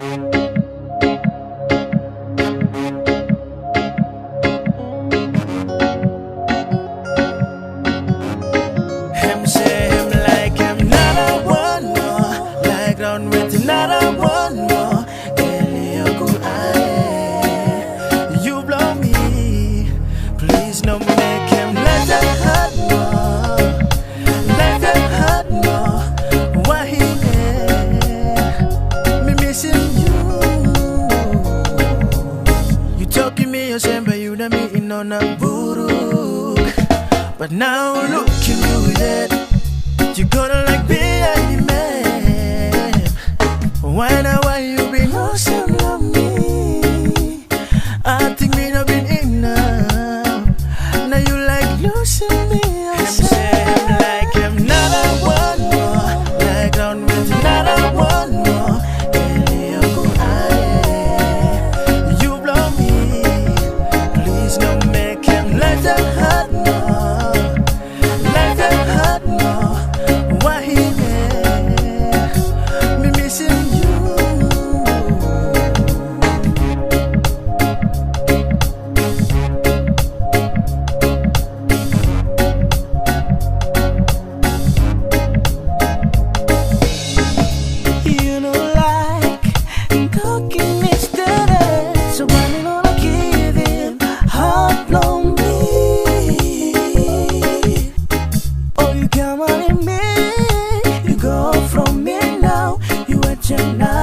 Em say em like another one more, like round with another one more. You blow me, please no make him let that hurt more, let that hurt more. Why he me missing you? You talking me your same, but you done me in on a voodoo. But now look you with it, you gonna like be any man. Why now why you been awesome love me? I think me not been enough. Now you like losing me. I say I'm like another one more, like on with another one more. You blow me, please don't make him let that hurt more, let that hurt more. Why he me missing you? Now you at your night.